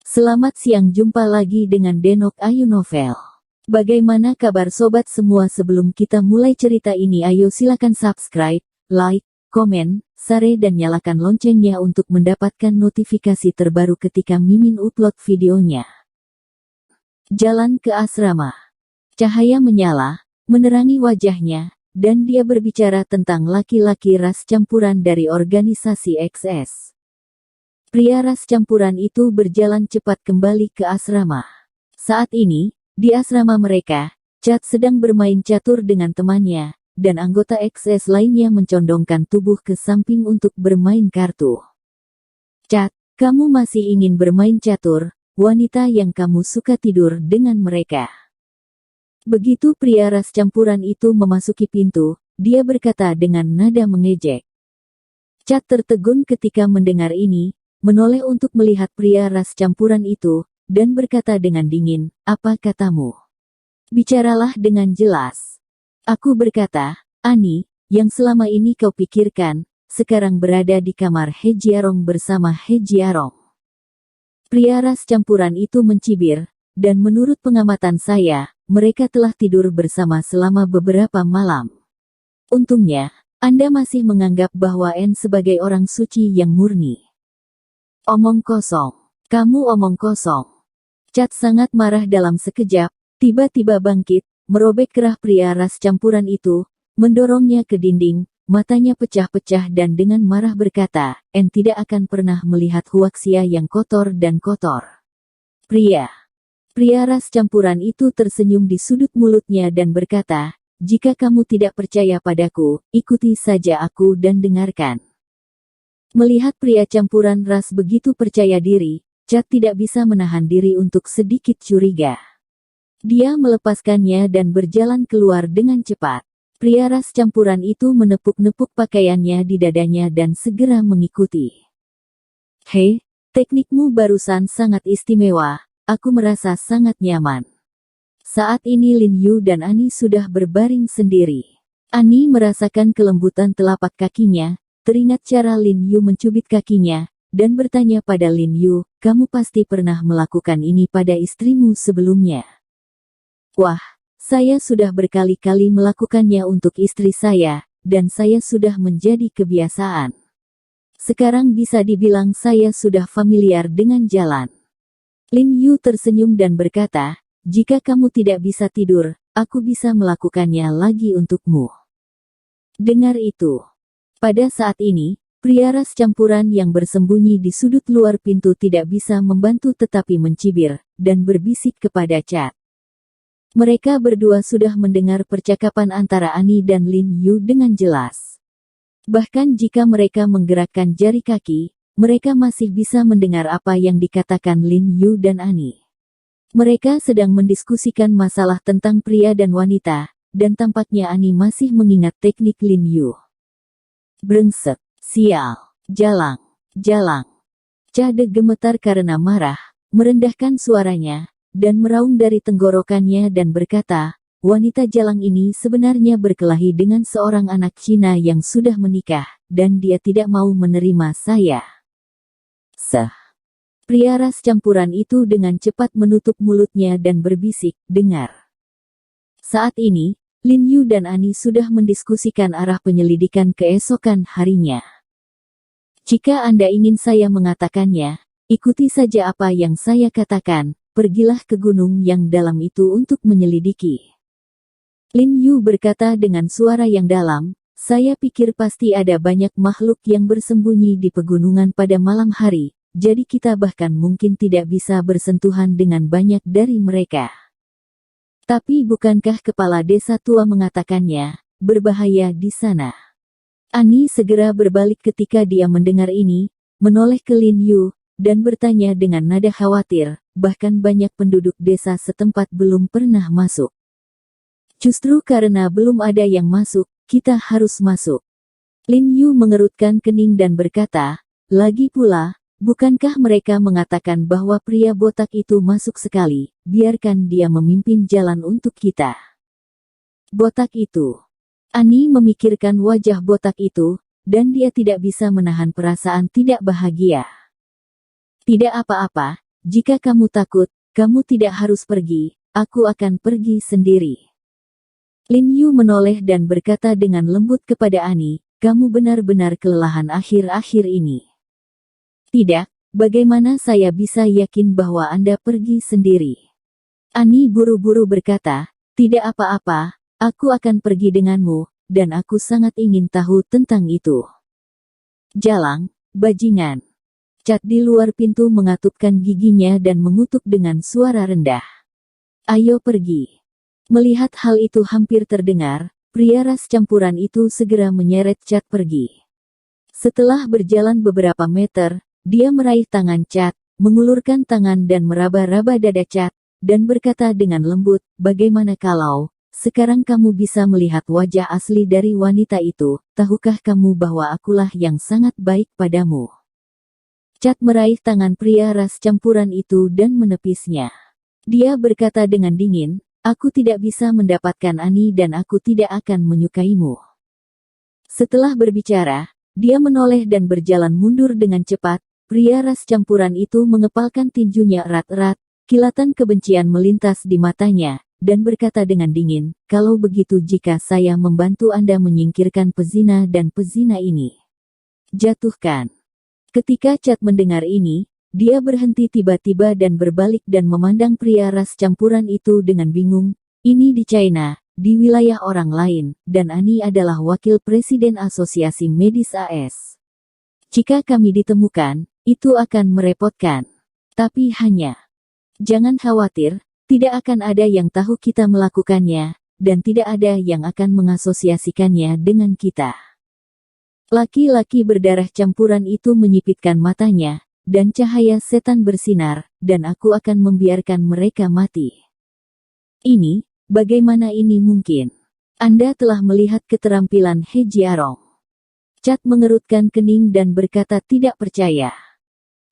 Selamat siang, jumpa lagi dengan Denok Ayu Novel. Bagaimana kabar sobat semua? Sebelum kita mulai cerita ini, ayo silakan subscribe, like, komen, share dan nyalakan loncengnya untuk mendapatkan notifikasi terbaru ketika Mimin upload videonya. Jalan ke asrama. Cahaya menyala, menerangi wajahnya, dan dia berbicara tentang laki-laki ras campuran dari organisasi XS. Pria ras campuran itu berjalan cepat kembali ke asrama. Saat ini, di asrama mereka, Chad sedang bermain catur dengan temannya, dan anggota XS lainnya mencondongkan tubuh ke samping untuk bermain kartu. Chad, kamu masih ingin bermain catur? Wanita yang kamu suka tidur dengan mereka. Begitu pria ras campuran itu memasuki pintu, dia berkata dengan nada mengejek. Chad tertegun ketika mendengar ini, menoleh untuk melihat pria ras campuran itu, dan berkata dengan dingin, "Apa katamu? Bicaralah dengan jelas." Aku berkata, "Ani, yang selama ini kau pikirkan, sekarang berada di kamar Hejiarong bersama Hejiarong." Pria ras campuran itu mencibir, dan menurut pengamatan saya, mereka telah tidur bersama selama beberapa malam. Untungnya, Anda masih menganggap bahwa N sebagai orang suci yang murni. Omong kosong. Kamu omong kosong. Chad sangat marah dalam sekejap, tiba-tiba bangkit, merobek kerah pria ras campuran itu, mendorongnya ke dinding, matanya pecah-pecah dan dengan marah berkata, "N tidak akan pernah melihat huaksia yang kotor dan kotor." Pria ras campuran itu tersenyum di sudut mulutnya dan berkata, "Jika kamu tidak percaya padaku, ikuti saja aku dan dengarkan." Melihat pria campuran ras begitu percaya diri, Chad tidak bisa menahan diri untuk sedikit curiga. Dia melepaskannya dan berjalan keluar dengan cepat. Pria ras campuran itu menepuk-nepuk pakaiannya di dadanya dan segera mengikuti. "Hei, teknikmu barusan sangat istimewa, aku merasa sangat nyaman." Saat ini Lin Yu dan Ani sudah berbaring sendiri. Ani merasakan kelembutan telapak kakinya, teringat cara Lin Yu mencubit kakinya, dan bertanya pada Lin Yu, "Kamu pasti pernah melakukan ini pada istrimu sebelumnya?" "Wah, saya sudah berkali-kali melakukannya untuk istri saya, dan saya sudah menjadi kebiasaan. Sekarang bisa dibilang saya sudah familiar dengan jalan." Lin Yu tersenyum dan berkata, "Jika kamu tidak bisa tidur, aku bisa melakukannya lagi untukmu." Dengar itu. Pada saat ini, pria ras campuran yang bersembunyi di sudut luar pintu tidak bisa membantu tetapi mencibir, dan berbisik kepada Chad. Mereka berdua sudah mendengar percakapan antara Ani dan Lin Yu dengan jelas. Bahkan jika mereka menggerakkan jari kaki, mereka masih bisa mendengar apa yang dikatakan Lin Yu dan Ani. Mereka sedang mendiskusikan masalah tentang pria dan wanita, dan tampaknya Ani masih mengingat teknik Lin Yu. "Brengsek, sial, jalang. Chad gemetar karena marah, merendahkan suaranya, dan meraung dari tenggorokannya dan berkata, "Wanita jalang ini sebenarnya berkelahi dengan seorang anak Cina yang sudah menikah, dan dia tidak mau menerima saya." Pria ras campuran itu dengan cepat menutup mulutnya dan berbisik, "Dengar." Saat ini, Lin Yu dan Ani sudah mendiskusikan arah penyelidikan keesokan harinya. "Jika Anda ingin saya mengatakannya, ikuti saja apa yang saya katakan, pergilah ke gunung yang dalam itu untuk menyelidiki." Lin Yu berkata dengan suara yang dalam, "Saya pikir pasti ada banyak makhluk yang bersembunyi di pegunungan pada malam hari, jadi kita bahkan mungkin tidak bisa bersentuhan dengan banyak dari mereka. Tapi bukankah kepala desa tua mengatakannya, berbahaya di sana?" Ani segera berbalik ketika dia mendengar ini, menoleh ke Lin Yu, dan bertanya dengan nada khawatir, "Bahkan banyak penduduk desa setempat belum pernah masuk." "Justru karena belum ada yang masuk, kita harus masuk." Lin Yu mengerutkan kening dan berkata, "Lagi pula, bukankah mereka mengatakan bahwa pria botak itu masuk sekali, biarkan dia memimpin jalan untuk kita." "Botak itu." Ani memikirkan wajah botak itu, dan dia tidak bisa menahan perasaan tidak bahagia. "Tidak apa-apa, jika kamu takut, kamu tidak harus pergi, aku akan pergi sendiri. Lin Yu menoleh dan berkata dengan lembut kepada Ani, kamu benar-benar kelelahan akhir-akhir ini. Tidak, bagaimana saya bisa yakin bahwa Anda pergi sendiri? Ani buru-buru berkata, tidak apa-apa, aku akan pergi denganmu, dan aku sangat ingin tahu tentang itu. Jalang, bajingan. Cat di luar pintu mengatupkan giginya dan mengutuk dengan suara rendah. Ayo pergi. Melihat hal itu hampir terdengar, pria ras campuran itu segera menyeret Cat pergi. Setelah berjalan beberapa meter, dia meraih tangan Cat, mengulurkan tangan dan meraba-raba dada Cat, dan berkata dengan lembut, bagaimana kalau sekarang kamu bisa melihat wajah asli dari wanita itu, tahukah kamu bahwa akulah yang sangat baik padamu? Cat meraih tangan pria ras campuran itu dan menepisnya. Dia berkata dengan dingin, aku tidak bisa mendapatkan Ani dan aku tidak akan menyukaimu. Setelah berbicara, dia menoleh dan berjalan mundur dengan cepat, pria ras campuran itu mengepalkan tinjunya erat-erat, kilatan kebencian melintas di matanya, dan berkata dengan dingin, kalau begitu jika saya membantu Anda menyingkirkan pezina dan pezina ini. Jatuhkan. Ketika Cat mendengar ini, dia berhenti tiba-tiba dan berbalik dan memandang pria ras campuran itu dengan bingung. Ini di China, di wilayah orang lain, dan Ani adalah wakil presiden Asosiasi Medis AS. Jika kami ditemukan, itu akan merepotkan. Tapi hanya, jangan khawatir, tidak akan ada yang tahu kita melakukannya, dan tidak ada yang akan mengasosiasikannya dengan kita. Laki-laki berdarah campuran itu menyipitkan matanya, dan cahaya setan bersinar, dan aku akan membiarkan mereka mati. Ini, bagaimana ini mungkin? Anda telah melihat keterampilan He Jiarong. Cat mengerutkan kening dan berkata tidak percaya.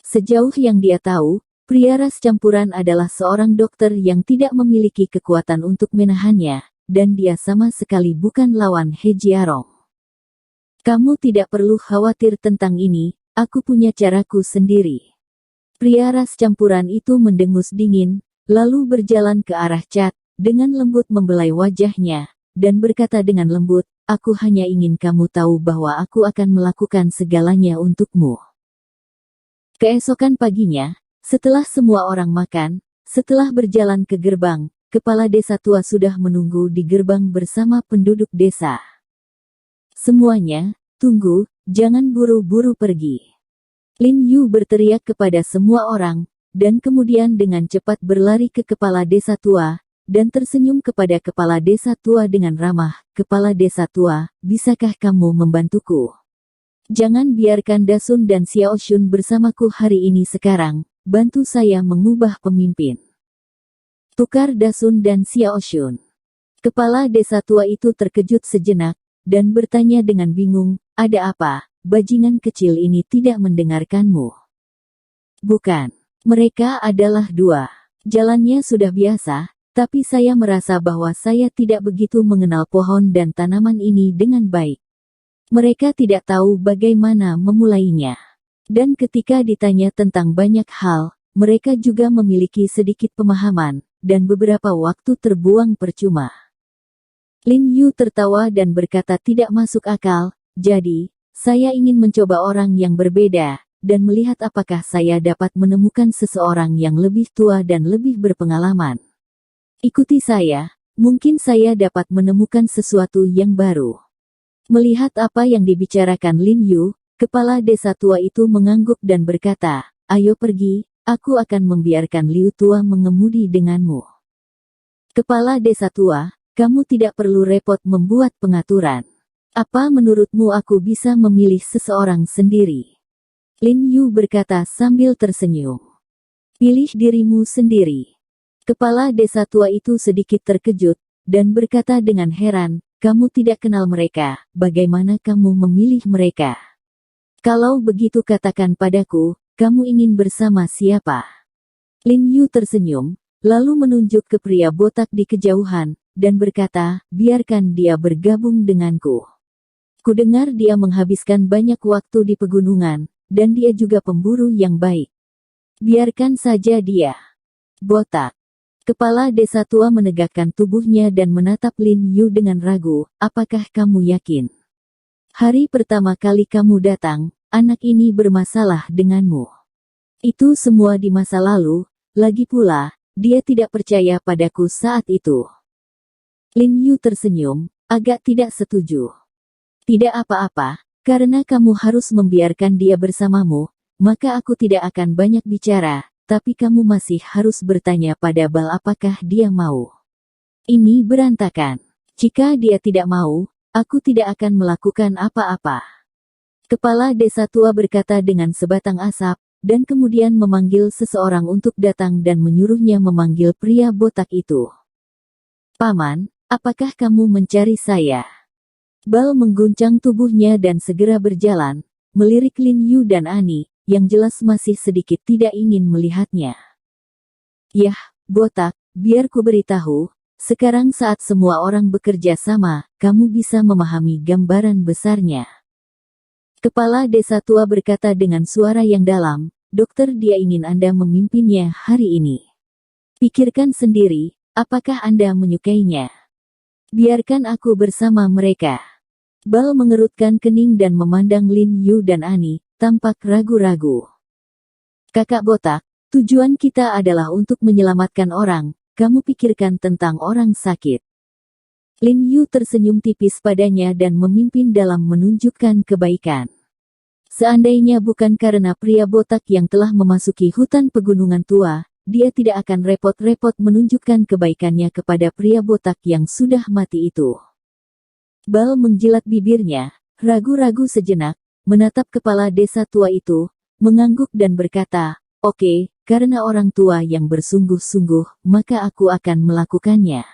Sejauh yang dia tahu, pria ras campuran adalah seorang dokter yang tidak memiliki kekuatan untuk menahannya, dan dia sama sekali bukan lawan He Jiarong. Kamu tidak perlu khawatir tentang ini, aku punya caraku sendiri. Pria ras campuran itu mendengus dingin, lalu berjalan ke arah Cat, dengan lembut membelai wajahnya, dan berkata dengan lembut, aku hanya ingin kamu tahu bahwa aku akan melakukan segalanya untukmu. Keesokan paginya, setelah semua orang makan, setelah berjalan ke gerbang, kepala desa tua sudah menunggu di gerbang bersama penduduk desa. Semuanya, tunggu, jangan buru-buru pergi. Lin Yu berteriak kepada semua orang, dan kemudian dengan cepat berlari ke kepala desa tua, dan tersenyum kepada kepala desa tua dengan ramah, kepala desa tua, bisakah kamu membantuku? Jangan biarkan Dasun dan Xiao Shun bersamaku hari ini sekarang. Bantu saya mengubah pemimpin. Tukar Dasun dan Xiao Shun. Kepala desa tua itu terkejut sejenak, dan bertanya dengan bingung, ada apa, bajingan kecil ini tidak mendengarkanmu? Bukan. Mereka adalah dua. Jalannya sudah biasa, tapi saya merasa bahwa saya tidak begitu mengenal pohon dan tanaman ini dengan baik. Mereka tidak tahu bagaimana memulainya. Dan ketika ditanya tentang banyak hal, mereka juga memiliki sedikit pemahaman, dan beberapa waktu terbuang percuma. Lin Yu tertawa dan berkata tidak masuk akal, jadi, saya ingin mencoba orang yang berbeda, dan melihat apakah saya dapat menemukan seseorang yang lebih tua dan lebih berpengalaman. Ikuti saya, mungkin saya dapat menemukan sesuatu yang baru. Melihat apa yang dibicarakan Lin Yu, kepala desa tua itu mengangguk dan berkata, ayo pergi, aku akan membiarkan Liu tua mengemudi denganmu. Kepala desa tua, kamu tidak perlu repot membuat pengaturan. Apa menurutmu aku bisa memilih seseorang sendiri? Lin Yu berkata sambil tersenyum. Pilih dirimu sendiri. Kepala desa tua itu sedikit terkejut, dan berkata dengan heran, kamu tidak kenal mereka, bagaimana kamu memilih mereka? Kalau begitu katakan padaku, kamu ingin bersama siapa? Lin Yu tersenyum, lalu menunjuk ke pria botak di kejauhan, dan berkata, biarkan dia bergabung denganku. Kudengar dia menghabiskan banyak waktu di pegunungan, dan dia juga pemburu yang baik. Biarkan saja dia. Botak. Kepala desa tua menegakkan tubuhnya dan menatap Lin Yu dengan ragu. Apakah kamu yakin? Hari pertama kali kamu datang, anak ini bermasalah denganmu. Itu semua di masa lalu, lagi pula, dia tidak percaya padaku saat itu. Lin Yu tersenyum, agak tidak setuju. Tidak apa-apa, karena kamu harus membiarkan dia bersamamu, maka aku tidak akan banyak bicara. Tapi kamu masih harus bertanya pada Bal apakah dia mau. Ini berantakan. Jika dia tidak mau, aku tidak akan melakukan apa-apa. Kepala desa tua berkata dengan sebatang asap, dan kemudian memanggil seseorang untuk datang dan menyuruhnya memanggil pria botak itu. Paman, apakah kamu mencari saya? Bal mengguncang tubuhnya dan segera berjalan, melirik Lin Yu dan Ani, yang jelas masih sedikit tidak ingin melihatnya. Yah, botak, biar ku beritahu, sekarang saat semua orang bekerja sama, kamu bisa memahami gambaran besarnya. Kepala desa tua berkata dengan suara yang dalam, dokter dia ingin Anda memimpinnya hari ini. Pikirkan sendiri, apakah Anda menyukainya? Biarkan aku bersama mereka. Bal mengerutkan kening dan memandang Lin Yu dan Ani, tampak ragu-ragu. Kakak botak, tujuan kita adalah untuk menyelamatkan orang, kamu pikirkan tentang orang sakit. Lin Yu tersenyum tipis padanya dan memimpin dalam menunjukkan kebaikan. Seandainya bukan karena pria botak yang telah memasuki hutan pegunungan tua, dia tidak akan repot-repot menunjukkan kebaikannya kepada pria botak yang sudah mati itu. Bal menjilat bibirnya, ragu-ragu sejenak, menatap kepala desa tua itu, mengangguk dan berkata, oke, karena orang tua yang bersungguh-sungguh, maka aku akan melakukannya.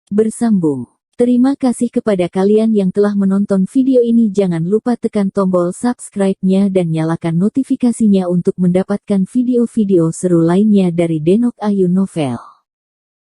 Bersambung. Terima kasih kepada kalian yang telah menonton video ini. Jangan lupa tekan tombol subscribe-nya dan nyalakan notifikasinya untuk mendapatkan video-video seru lainnya dari Denok Ayu Novel.